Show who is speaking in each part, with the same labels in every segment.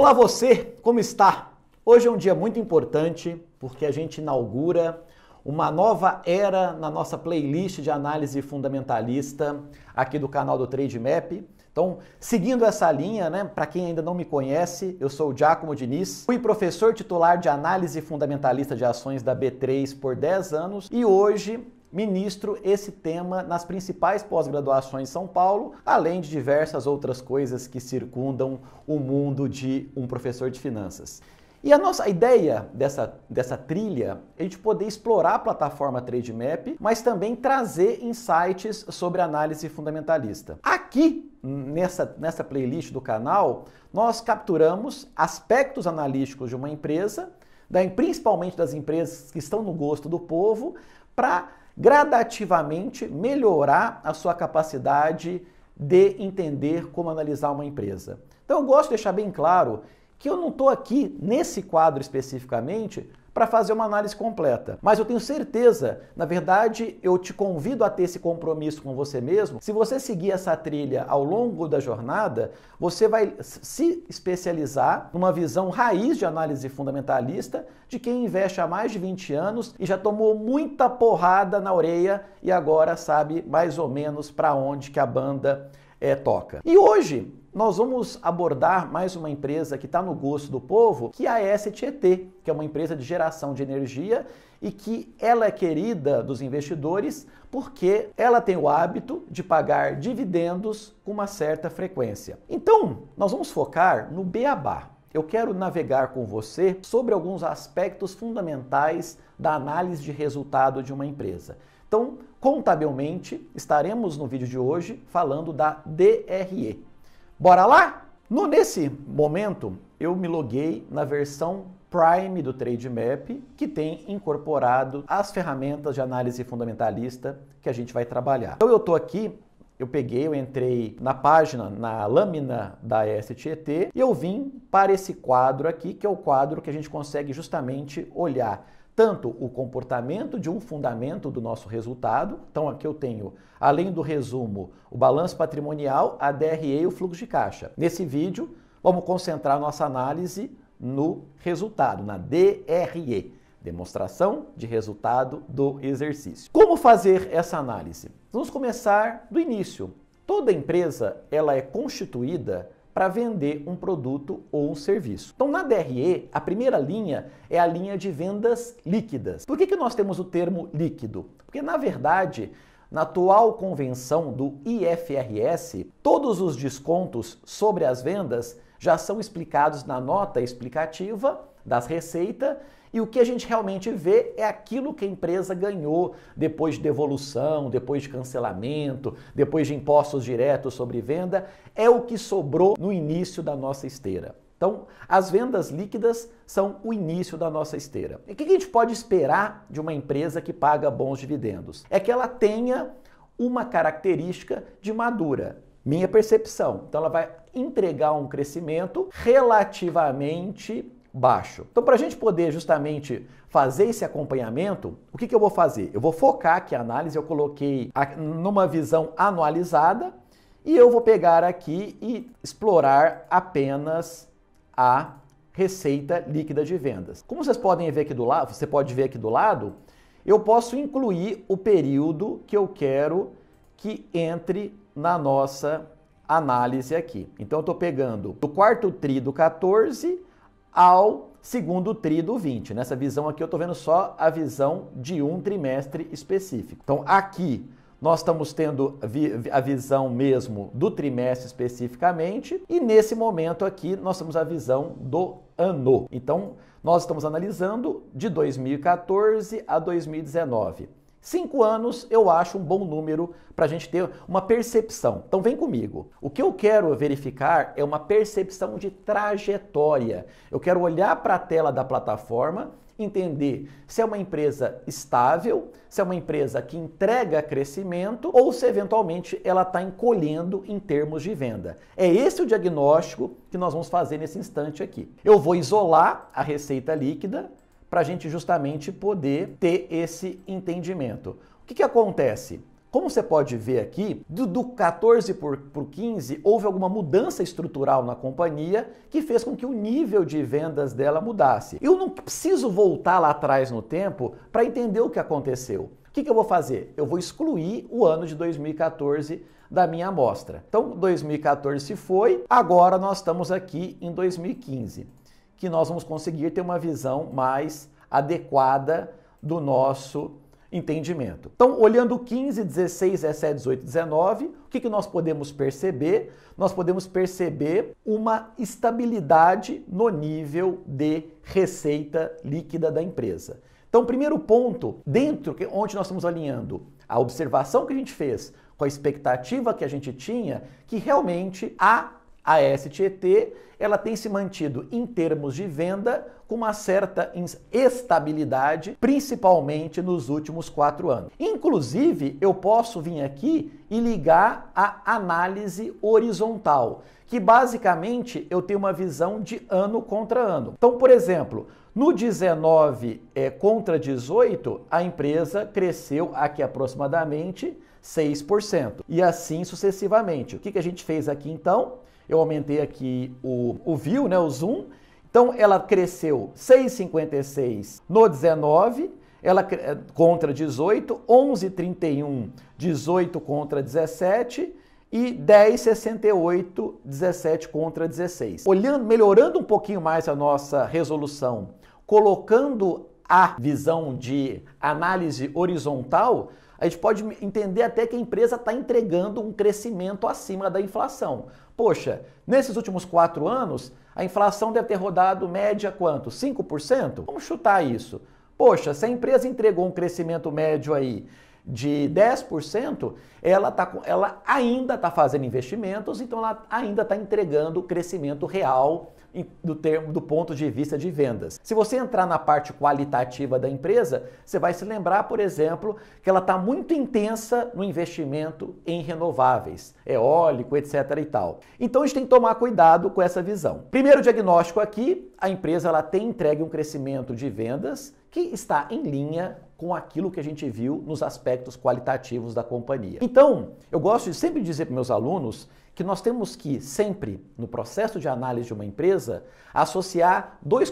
Speaker 1: Olá você, como está? Hoje é um dia muito importante porque a gente inaugura uma nova era na nossa playlist de análise fundamentalista aqui do canal do Trademap. Então, seguindo essa linha, para quem ainda não me conhece, eu sou o Giacomo Diniz, fui professor titular de análise fundamentalista de ações da B3 por 10 anos e hoje ministro esse tema nas principais pós-graduações em São Paulo, além de diversas outras coisas que circundam o mundo de um professor de finanças. E a nossa ideia dessa trilha é a gente poder explorar a plataforma Trademap, mas também trazer insights sobre análise fundamentalista. Aqui, nessa playlist do canal, nós capturamos aspectos analíticos de uma empresa, principalmente das empresas que estão no gosto do povo, para gradativamente melhorar a sua capacidade de entender como analisar uma empresa. Então eu gosto de deixar bem claro que eu não estou aqui, nesse quadro especificamente, para fazer uma análise completa. Mas eu tenho certeza, na verdade, eu te convido a ter esse compromisso com você mesmo. Se você seguir essa trilha ao longo da jornada, você vai se especializar numa visão raiz de análise fundamentalista de quem investe há mais de 20 anos e já tomou muita porrada na orelha e agora sabe mais ou menos para onde que a banda toca. E hoje nós vamos abordar mais uma empresa que está no gosto do povo, que é a AES Tietê, que é uma empresa de geração de energia e que ela é querida dos investidores porque ela tem o hábito de pagar dividendos com uma certa frequência. Então, nós vamos focar no beabá. Eu quero navegar com você sobre alguns aspectos fundamentais da análise de resultado de uma empresa. Então, contabilmente, estaremos no vídeo de hoje falando da DRE. Bora lá? Nesse momento, eu me loguei na versão Prime do Trademap, que tem incorporado as ferramentas de análise fundamentalista que a gente vai trabalhar. Então eu estou aqui, eu entrei na página, na lâmina da AES Tietê, e eu vim para esse quadro aqui, que é o quadro que a gente consegue justamente olhar tanto o comportamento de um fundamento do nosso resultado. Então aqui eu tenho, além do resumo, o balanço patrimonial, a DRE e o fluxo de caixa. Nesse vídeo, vamos concentrar nossa análise no resultado, na DRE, demonstração de resultado do exercício. Como fazer essa análise? Vamos começar do início. Toda empresa ela é constituída para vender um produto ou um serviço. Então, na DRE, a primeira linha é a linha de vendas líquidas. Por que nós temos o termo líquido? Porque, na verdade, na atual convenção do IFRS, todos os descontos sobre as vendas já são explicados na nota explicativa das receitas, e o que a gente realmente vê é aquilo que a empresa ganhou depois de devolução, depois de cancelamento, depois de impostos diretos sobre venda, é o que sobrou no início da nossa esteira. Então, as vendas líquidas são o início da nossa esteira. E o que a gente pode esperar de uma empresa que paga bons dividendos? É que ela tenha uma característica de madura. Minha percepção. Então, ela vai entregar um crescimento relativamente baixo. Então, para a gente poder justamente fazer esse acompanhamento, o que eu vou fazer? Eu vou focar aqui a análise, eu coloquei numa visão anualizada e eu vou pegar aqui e explorar apenas a receita líquida de vendas. Como vocês podem ver aqui do lado, você pode ver aqui do lado, eu posso incluir o período que eu quero que entre na nossa análise aqui. Então, eu estou pegando do quarto tri do 14 ao segundo tri do 20. Nessa visão aqui eu estou vendo só a visão de um trimestre específico. Então aqui nós estamos tendo a visão mesmo do trimestre especificamente e nesse momento aqui nós temos a visão do ano. Então nós estamos analisando de 2014 a 2019. 5 anos eu acho um bom número para a gente ter uma percepção. Então vem comigo. O que eu quero verificar é uma percepção de trajetória. Eu quero olhar para a tela da plataforma, entender se é uma empresa estável, se é uma empresa que entrega crescimento ou se eventualmente ela está encolhendo em termos de venda. É esse o diagnóstico que nós vamos fazer nesse instante aqui. Eu vou isolar a receita líquida para a gente justamente poder ter esse entendimento. O que acontece? Como você pode ver aqui, do 14 para o 15, houve alguma mudança estrutural na companhia que fez com que o nível de vendas dela mudasse. Eu não preciso voltar lá atrás no tempo para entender o que aconteceu. O que eu vou fazer? Eu vou excluir o ano de 2014 da minha amostra. Então, 2014 se foi, agora nós estamos aqui em 2015, que nós vamos conseguir ter uma visão mais adequada do nosso entendimento. Então, olhando 15, 16, 17, 18, 19, o que nós podemos perceber? Nós podemos perceber uma estabilidade no nível de receita líquida da empresa. Então, primeiro ponto, onde nós estamos alinhando a observação que a gente fez com a expectativa que a gente tinha, que realmente a AS Tietê, ela tem se mantido em termos de venda com uma certa estabilidade, principalmente nos últimos 4 anos. Inclusive, eu posso vir aqui e ligar a análise horizontal, que basicamente eu tenho uma visão de ano contra ano. Então, por exemplo, no 19 contra 18, a empresa cresceu aqui aproximadamente 6%. E assim sucessivamente. O que a gente fez aqui então? Eu aumentei aqui o view, né, o zoom. Então ela cresceu 6,56 no 19, ela contra 18, 11,31, 18 contra 17 e 10,68, 17 contra 16. Melhorando um pouquinho mais a nossa resolução, colocando a visão de análise horizontal, a gente pode entender até que a empresa está entregando um crescimento acima da inflação. Poxa, nesses últimos 4 anos, a inflação deve ter rodado média quanto? 5%? Vamos chutar isso. Poxa, se a empresa entregou um crescimento médio aí de 10%, ela ainda está fazendo investimentos, então ela ainda está entregando crescimento real do ponto de vista de vendas. Se você entrar na parte qualitativa da empresa, você vai se lembrar, por exemplo, que ela está muito intensa no investimento em renováveis, eólico, etc. e tal. Então a gente tem que tomar cuidado com essa visão. Primeiro diagnóstico aqui, a empresa ela tem entregue um crescimento de vendas que está em linha com aquilo que a gente viu nos aspectos qualitativos da companhia. Então, eu gosto de sempre dizer para meus alunos que nós temos que sempre, no processo de análise de uma empresa, associar dois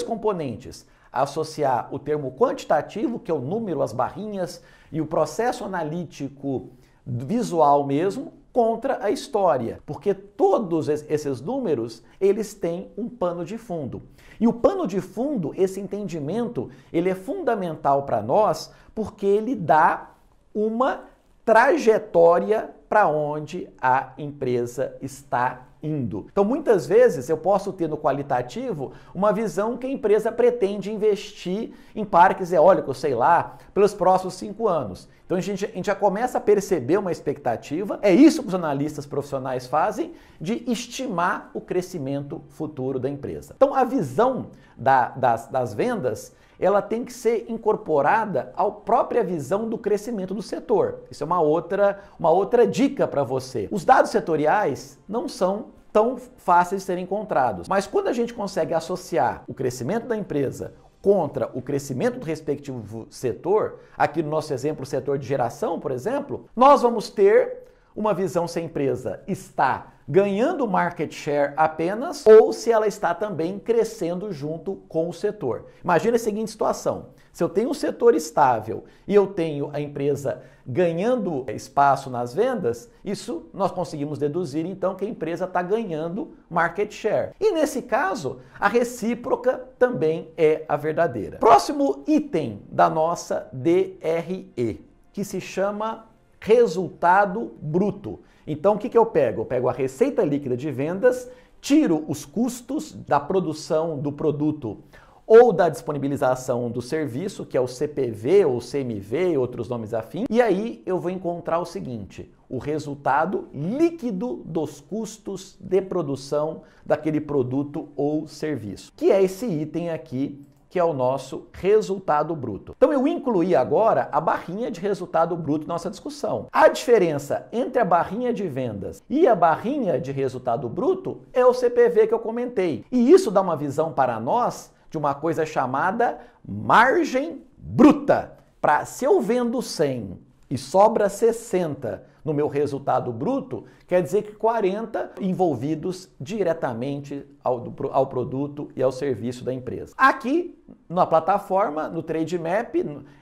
Speaker 1: componentes. Associar o termo quantitativo, que é o número, as barrinhas, e o processo analítico visual mesmo, contra a história. Porque todos esses números, eles têm um pano de fundo. E o pano de fundo, esse entendimento, ele é fundamental para nós porque ele dá uma trajetória para onde a empresa está indo. Então, muitas vezes eu posso ter no qualitativo uma visão que a empresa pretende investir em parques eólicos, sei lá, pelos próximos 5 anos. Então, a gente já começa a perceber uma expectativa. É isso que os analistas profissionais fazem, de estimar o crescimento futuro da empresa. Então, a visão das vendas, ela tem que ser incorporada à própria visão do crescimento do setor. Isso é uma outra dica para você. Os dados setoriais não são tão fáceis de serem encontrados, mas quando a gente consegue associar o crescimento da empresa contra o crescimento do respectivo setor, aqui no nosso exemplo, o setor de geração, por exemplo, nós vamos ter uma visão se a empresa está ganhando market share apenas ou se ela está também crescendo junto com o setor. Imagina a seguinte situação: se eu tenho um setor estável e eu tenho a empresa ganhando espaço nas vendas, isso nós conseguimos deduzir então que a empresa está ganhando market share. E nesse caso, a recíproca também é a verdadeira. Próximo item da nossa DRE, que se chama resultado bruto. Então, o que eu pego? Eu pego a receita líquida de vendas, tiro os custos da produção do produto ou da disponibilização do serviço, que é o CPV ou CMV, outros nomes afins, e aí eu vou encontrar o seguinte: o resultado líquido dos custos de produção daquele produto ou serviço, que é esse item aqui, que é o nosso resultado bruto. Então eu incluí agora a barrinha de resultado bruto na nossa discussão. A diferença entre a barrinha de vendas e a barrinha de resultado bruto é o CPV que eu comentei. E isso dá uma visão para nós de uma coisa chamada margem bruta. Se eu vendo 100 e sobra 60 no meu resultado bruto, quer dizer que 40 envolvidos diretamente ao produto e ao serviço da empresa. Aqui, na plataforma, no Trademap,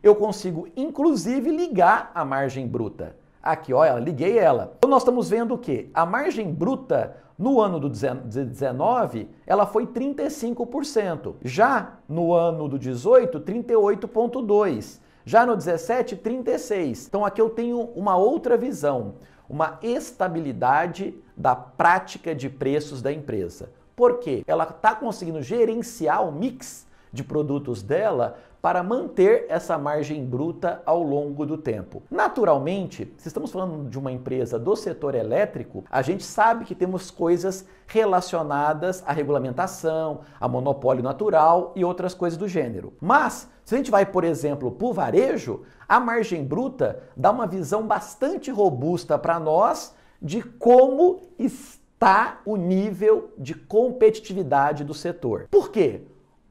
Speaker 1: eu consigo inclusive ligar a margem bruta. Aqui, olha, liguei ela. Então nós estamos vendo o quê? A margem bruta no ano do 19, ela foi 35%. Já no ano do 18, 38,2%. Já no 17, 36%. Então aqui eu tenho uma outra visão, uma estabilidade da prática de preços da empresa. Por quê? Ela está conseguindo gerenciar o mix de produtos dela para manter essa margem bruta ao longo do tempo. Naturalmente, se estamos falando de uma empresa do setor elétrico, a gente sabe que temos coisas relacionadas à regulamentação, a monopólio natural e outras coisas do gênero. Mas, se a gente vai, por exemplo, para o varejo, a margem bruta dá uma visão bastante robusta para nós de como está o nível de competitividade do setor. Por quê?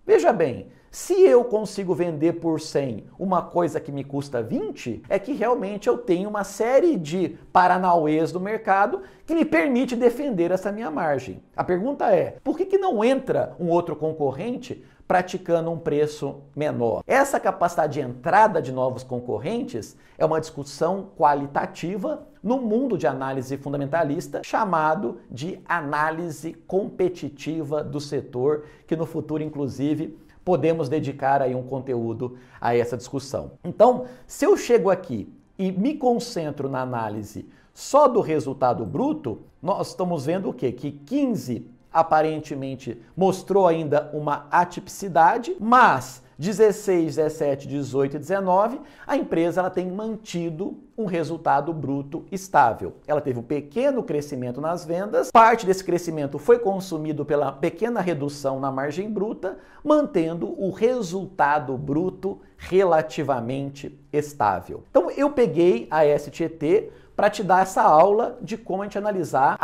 Speaker 1: Veja bem, se eu consigo vender por 100 uma coisa que me custa 20, é que realmente eu tenho uma série de paranauês do mercado que me permite defender essa minha margem. A pergunta é, por que não entra um outro concorrente praticando um preço menor? Essa capacidade de entrada de novos concorrentes é uma discussão qualitativa no mundo de análise fundamentalista, chamado de análise competitiva do setor, que no futuro, inclusive, podemos dedicar aí um conteúdo a essa discussão. Então, se eu chego aqui e me concentro na análise só do resultado bruto, nós estamos vendo o quê? Que 15 aparentemente mostrou ainda uma atipicidade, mas 16, 17, 18 e 19, a empresa ela tem mantido um resultado bruto estável. Ela teve um pequeno crescimento nas vendas, parte desse crescimento foi consumido pela pequena redução na margem bruta, mantendo o resultado bruto relativamente estável. Então eu peguei a STT para te dar essa aula de como a gente analisar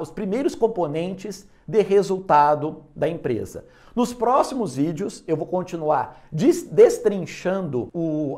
Speaker 1: os primeiros componentes de resultado da empresa. Nos próximos vídeos eu vou continuar destrinchando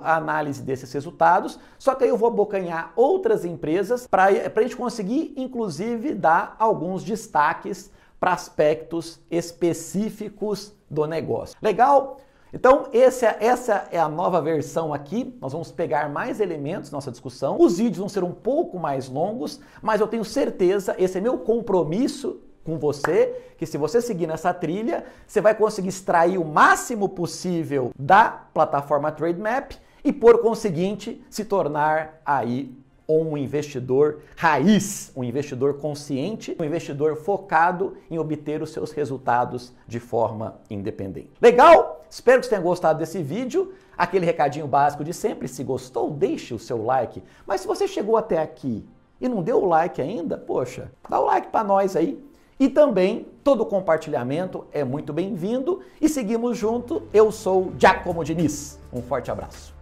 Speaker 1: a análise desses resultados, só que aí eu vou abocanhar outras empresas para a gente conseguir, inclusive, dar alguns destaques para aspectos específicos do negócio. Legal? Então, essa é a nova versão aqui. Nós vamos pegar mais elementos na nossa discussão. Os vídeos vão ser um pouco mais longos, mas eu tenho certeza, esse é meu compromisso com você, que se você seguir nessa trilha, você vai conseguir extrair o máximo possível da plataforma Trademap e, por conseguinte, se tornar aí um investidor raiz, um investidor consciente, um investidor focado em obter os seus resultados de forma independente. Legal? Espero que você tenha gostado desse vídeo. Aquele recadinho básico de sempre, se gostou, deixe o seu like. Mas se você chegou até aqui e não deu o like ainda, poxa, dá o like para nós aí. E também, todo compartilhamento é muito bem-vindo. E seguimos junto. Eu sou Giacomo Diniz. Um forte abraço.